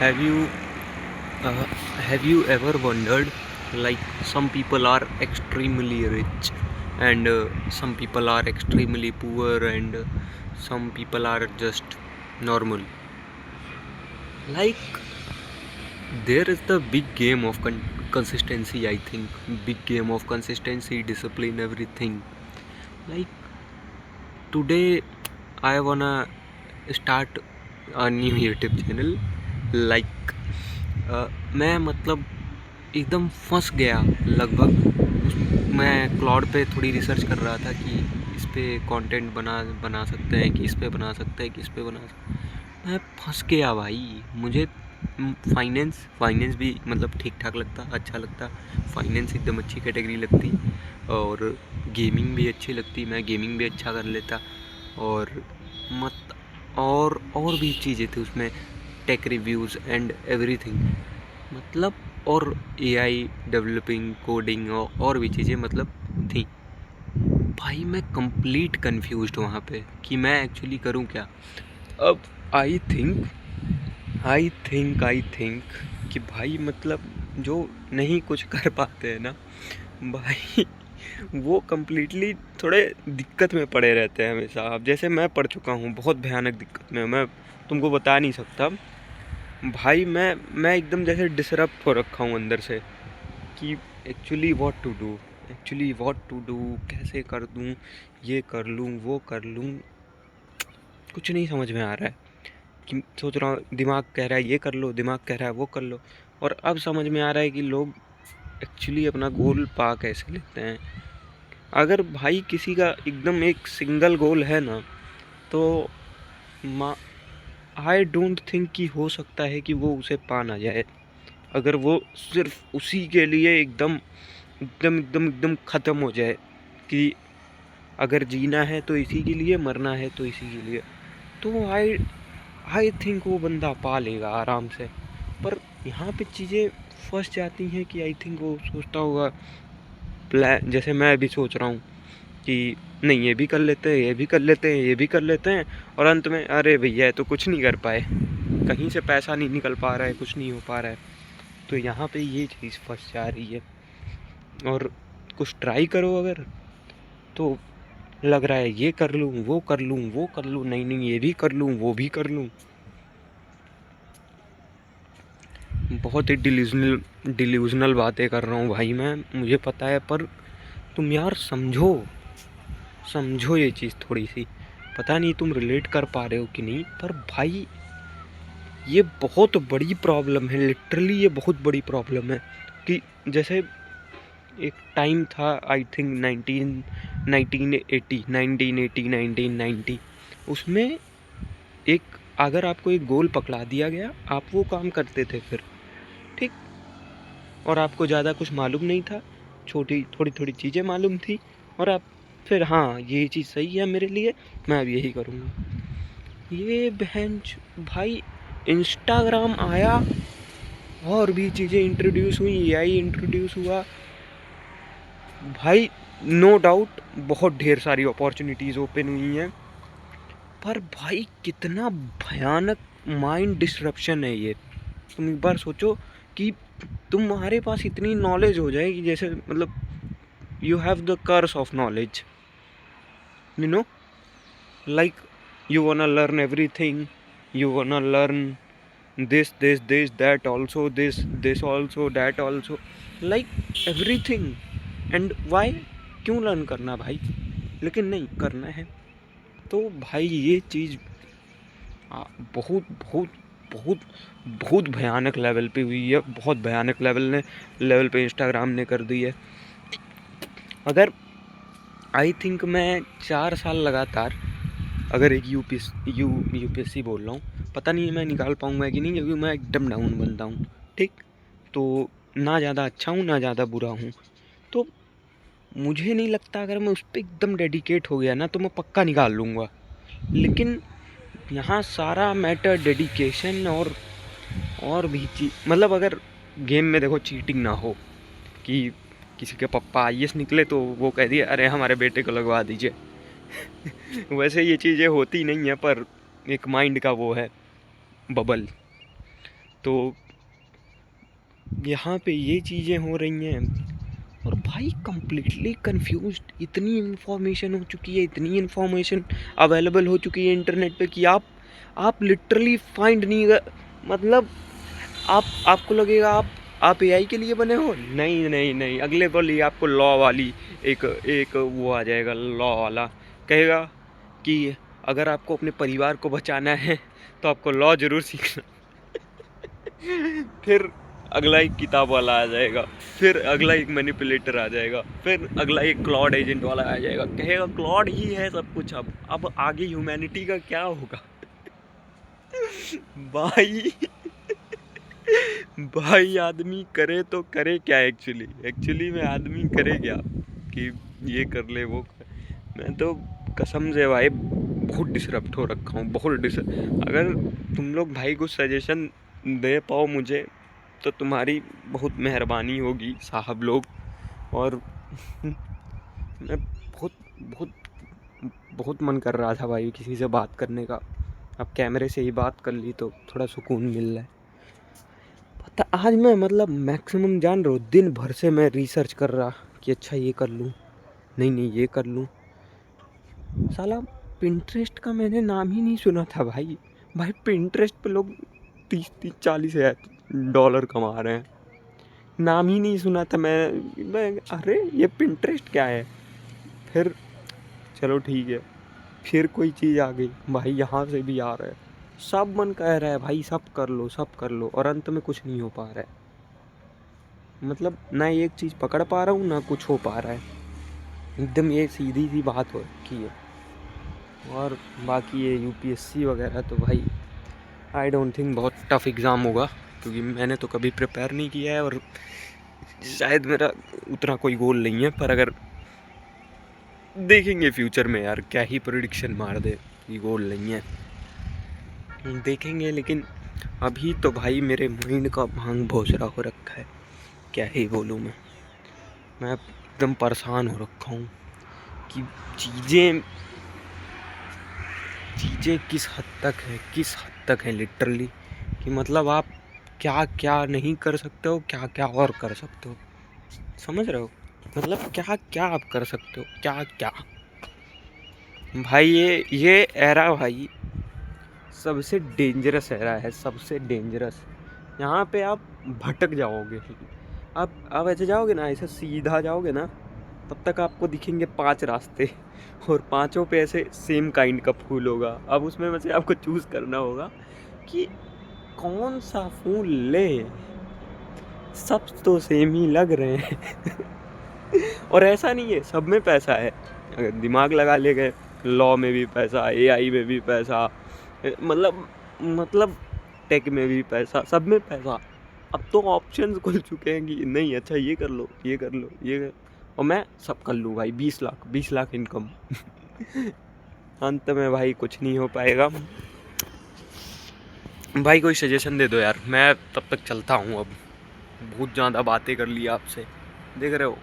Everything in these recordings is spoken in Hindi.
Have you uh, have you ever wondered, like, some people are extremely rich and some people are extremely poor and some people are just normal. Like, there is the big game of consistency, I think. Big game of consistency, discipline, everything. Like, today I wanna start a new YouTube channel. Like, मैं मतलब एकदम फंस गया लगभग। मैं क्लाउड पे थोड़ी रिसर्च कर रहा था कि इस पे कंटेंट बना बना सकते हैं, कि इस पे बना सकते हैं, कि इस पे बना सकते। मैं फंस गया भाई। मुझे फाइनेंस फाइनेंस भी मतलब ठीक ठाक लगता, अच्छा लगता। फाइनेंस एकदम अच्छी कैटेगरी लगती, और गेमिंग भी अच्छी लगती, मैं गेमिंग भी अच्छा कर लेता। और मत और भी चीज़ें थी उसमें, टेक रिव्यूज़ एंड एवरीथिंग, मतलब। और एआई डेवलपिंग, कोडिंग और भी चीज़ें मतलब थी। भाई मैं कंप्लीट कंफ्यूज्ड वहाँ पे कि मैं एक्चुअली करूँ क्या। अब आई थिंक कि भाई मतलब जो नहीं कुछ कर पाते हैं ना भाई, वो कम्प्लीटली थोड़े दिक्कत में पड़े रहते हैं हमेशा। अब जैसे मैं पड़ चुका हूँ बहुत भयानक दिक्कत में, मैं तुमको बता नहीं सकता भाई। मैं एकदम जैसे डिसरप्ट हो रखा हूँ अंदर से कि एक्चुअली व्हाट टू डू, कैसे कर दूँ, ये कर लूँ, वो कर लूँ। कुछ नहीं समझ में आ रहा है। कि सोच रहा हूँ, दिमाग कह रहा है ये कर लो, दिमाग कह रहा है वो कर लो। और अब समझ में आ रहा है कि लोग एक्चुअली अपना गोल पा कैसे लेते हैं। अगर भाई किसी का एकदम एक सिंगल गोल है ना, तो आई डोंट थिंक कि हो सकता है कि वो उसे पा ना जाए। अगर वो सिर्फ उसी के लिए एकदम एकदम एकदम एकदम ख़त्म हो जाए कि अगर जीना है तो इसी के लिए, मरना है तो इसी के लिए, तो आई थिंक वो बंदा पा लेगा आराम से। पर यहाँ पे चीज़ें फंस जाती हैं कि आई थिंक वो सोचता होगा, प्लान जैसे मैं अभी सोच रहा हूँ कि नहीं ये भी कर लेते हैं, ये भी कर लेते हैं, ये भी कर लेते हैं, और अंत में अरे भैया ये तो कुछ नहीं कर पाए, कहीं से पैसा नहीं निकल पा रहा है, कुछ नहीं हो पा रहा है। तो यहाँ पे ये चीज़ फंस जा रही है। और कुछ ट्राई करो अगर, तो लग रहा है ये कर लूँ, वो कर लूँ, वो कर लूँ, नहीं नहीं ये भी कर लूँ, वो भी कर लूँ। बहुत ही डिल्यूजनल बातें कर रहा हूँ भाई मैं, मुझे पता है। पर तुम यार समझो समझो ये चीज़ थोड़ी सी। पता नहीं तुम रिलेट कर पा रहे हो कि नहीं, पर भाई ये बहुत बड़ी प्रॉब्लम है, लिटरली ये बहुत बड़ी प्रॉब्लम है। कि जैसे एक टाइम था, आई थिंक 1990, उसमें एक, अगर आपको एक गोल पकड़ा दिया गया, आप वो काम करते थे फिर, ठीक। और आपको ज़्यादा कुछ मालूम नहीं था, छोटी थोड़ी थोड़ी चीज़ें मालूम थी, और आप फिर हाँ ये चीज़ सही है मेरे लिए, मैं अब यही करूँगा। ये बहन भाई, इंस्टाग्राम आया और भी चीज़ें इंट्रोड्यूस हुई, एआई इंट्रोड्यूस हुआ भाई। नो डाउट बहुत ढेर सारी अपॉर्चुनिटीज़ ओपन हुई हैं, पर भाई कितना भयानक माइंड डिस्ट्रप्शन है ये। तुम एक बार सोचो कि तुम्हारे पास इतनी नॉलेज हो जाए कि जैसे मतलब you have the curse of knowledge, you know, like you wanna learn everything, you wanna learn this that also, this also, that also, like everything। And why, क्यों लर्न करना भाई, लेकिन नहीं करना है। तो भाई ये चीज़ बहुत बहुत बहुत बहुत भयानक लेवल पे हुई है, बहुत भयानक लेवल पे इंस्टाग्राम ने कर दी है। अगर आई थिंक मैं 4 साल लगातार अगर एक यूपीएससी बोल रहा हूँ, पता नहीं मैं निकाल पाऊँगा कि नहीं, क्योंकि मैं एकदम डाउन बनता हूँ, ठीक। तो ना ज़्यादा अच्छा हूँ ना ज़्यादा बुरा हूँ। तो मुझे नहीं लगता अगर मैं उस पर एकदम डेडिकेट हो गया ना तो मैं पक्का निकाल लूँगा। लेकिन यहाँ सारा मैटर डेडिकेशन और भी चीज़, मतलब अगर गेम में देखो चीटिंग ना हो कि किसी के पापा आईएएस निकले तो वो कह दिए अरे हमारे बेटे को लगवा दीजिए वैसे ये चीज़ें होती नहीं है, पर एक माइंड का वो है बबल। तो यहाँ पे ये चीज़ें हो रही हैं। और भाई कंप्लीटली कंफ्यूज्ड, इतनी इन्फॉर्मेशन हो चुकी है, इतनी इन्फॉर्मेशन अवेलेबल हो चुकी है इंटरनेट पे कि आप लिटरली फाइंड नहीं मतलब आपको लगेगा आप एआई के लिए बने हो। नहीं नहीं नहीं, अगले पल ही आपको लॉ वाली एक एक वो आ जाएगा, लॉ वाला कहेगा कि अगर आपको अपने परिवार को बचाना है तो आपको लॉ जरूर सीखना। फिर अगला एक किताब वाला आ जाएगा, फिर अगला एक मैनिपुलेटर आ जाएगा, फिर अगला एक क्लॉड एजेंट वाला आ जाएगा, कहेगा क्लॉड ही है सब कुछ। अब आगे ह्यूमैनिटी का क्या होगा? भाई भाई आदमी करे तो करे क्या? एक्चुअली में आदमी करे क्या कि ये कर ले वो कर। मैं तो कसम से भाई बहुत डिसरप्ट हो रखा हूँ, बहुत अगर तुम लोग भाई कुछ सजेशन दे पाओ मुझे तो तुम्हारी बहुत मेहरबानी होगी साहब लोग। और मैं बहुत बहुत बहुत मन कर रहा था भाई किसी से बात करने का, अब कैमरे से ही बात कर ली तो थोड़ा सुकून मिल रहा है। पता आज मैं मतलब मैक्सिमम जान रहा हूँ दिन भर से मैं रिसर्च कर रहा कि अच्छा ये कर लूँ, नहीं ये कर लूँ। साला पिंटरेस्ट का मैंने नाम ही नहीं सुना था भाई। भाई पिंटरेस्ट पे लोग 30-40 डॉलर कमा रहे हैं, नाम ही नहीं सुना था मैं अरे ये पिंटरेस्ट क्या है? फिर चलो ठीक है, फिर कोई चीज़ आ गई भाई, यहाँ से भी आ रहा है, सब मन कह रहा है भाई सब कर लो और अंत में कुछ नहीं हो पा रहा है। मतलब ना एक चीज़ पकड़ पा रहा हूँ ना कुछ हो पा रहा है, एकदम ये सीधी सी बात हो रखी है। और बाकी ये यूपीएससी वगैरह तो भाई आई डोंट थिंक बहुत टफ एग्ज़ाम होगा, क्योंकि मैंने तो कभी प्रिपेयर नहीं किया है और शायद मेरा उतना कोई गोल नहीं है। पर अगर देखेंगे फ्यूचर में यार, क्या ही प्रेडिक्शन मार दे कि गोल नहीं है, देखेंगे। लेकिन अभी तो भाई मेरे माइंड का भांग भोसरा हो रखा है, क्या ही बोलूँ मैं एकदम परेशान हो रखा हूँ कि चीज़ें किस हद तक है लिटरली, कि मतलब आप क्या क्या नहीं कर सकते हो, क्या क्या और कर सकते हो, समझ रहे हो? मतलब क्या क्या आप कर सकते हो, क्या क्या। भाई ये एरा भाई सबसे डेंजरस एरा है, सबसे डेंजरस। यहाँ पे आप भटक जाओगे, आप ऐसे जाओगे ना, ऐसे सीधा जाओगे ना, तब तक आपको दिखेंगे 5 रास्ते और पांचों पे ऐसे सेम काइंड का फूल होगा। अब उसमें में से आपको चूज़ करना होगा कि कौन सा फूल ले, सब तो सेम ही लग रहे हैं। और ऐसा नहीं है सब में पैसा है, अगर दिमाग लगा ले गए, लॉ में भी पैसा, एआई में भी पैसा, मतलब टेक में भी पैसा, सब में पैसा। अब तो ऑप्शंस खुल चुके हैं कि नहीं अच्छा ये कर लो ये कर लो ये कर, और मैं सब कर लूँ भाई। 20 लाख इनकम। अंत में भाई कुछ नहीं हो पाएगा। भाई कोई सजेशन दे दो यार, मैं तब तक चलता हूँ। अब बहुत ज़्यादा बातें कर ली आपसे, देख रहे हो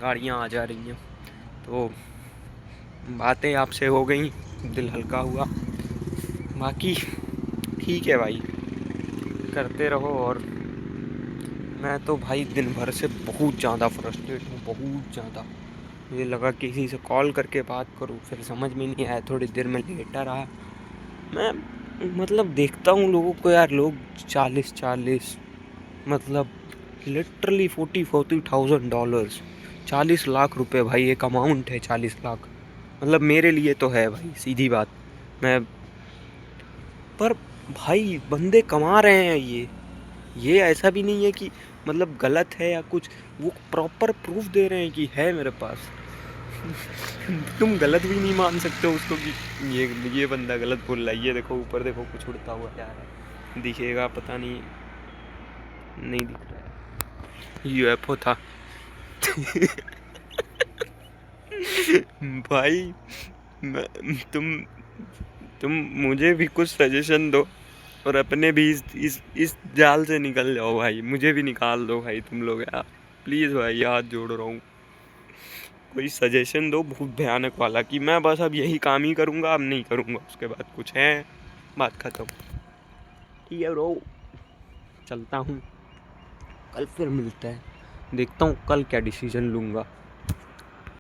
गाड़ियाँ आ जा रही हैं, तो बातें आपसे हो गई, दिल हल्का हुआ। बाकी ठीक है भाई, करते रहो। और मैं तो भाई दिन भर से बहुत ज़्यादा फ्रस्ट्रेट हूँ, बहुत ज़्यादा। मुझे लगा किसी से कॉल करके बात करूँ, फिर समझ में नहीं आया, थोड़ी देर में लेटा रहा। मैं मतलब देखता हूँ लोगों को यार, लोग 40 मतलब लिटरली 40,000 $40,000, 40 लाख रुपए भाई, एक अमाउंट है 40 लाख। मतलब मेरे लिए तो है भाई, सीधी बात। मैं पर भाई बंदे कमा रहे हैं, ये ऐसा भी नहीं है कि मतलब गलत है या कुछ, वो प्रॉपर प्रूफ दे रहे हैं कि है मेरे पास। तुम गलत भी नहीं मान सकते हो उसको कि ये बंदा गलत बोल रहा है। ये देखो ऊपर देखो कुछ उड़ता हुआ क्या है, दिखेगा पता नहीं, नहीं दिख रहा है, यूएफओ था। भाई तुम मुझे भी कुछ सजेशन दो और अपने भी इस जाल से निकल जाओ भाई, मुझे भी निकाल दो भाई तुम लोग यार, प्लीज़ भाई हाथ जोड़ रहा हूँ। कोई सजेशन दो बहुत भयानक वाला, कि मैं बस अब यही काम ही करूँगा, अब नहीं करूँगा उसके बाद कुछ है, बात ख़त्म। ठीक है ब्रो। चलता हूँ, कल फिर मिलता है, देखता हूँ कल क्या डिसीजन लूँगा।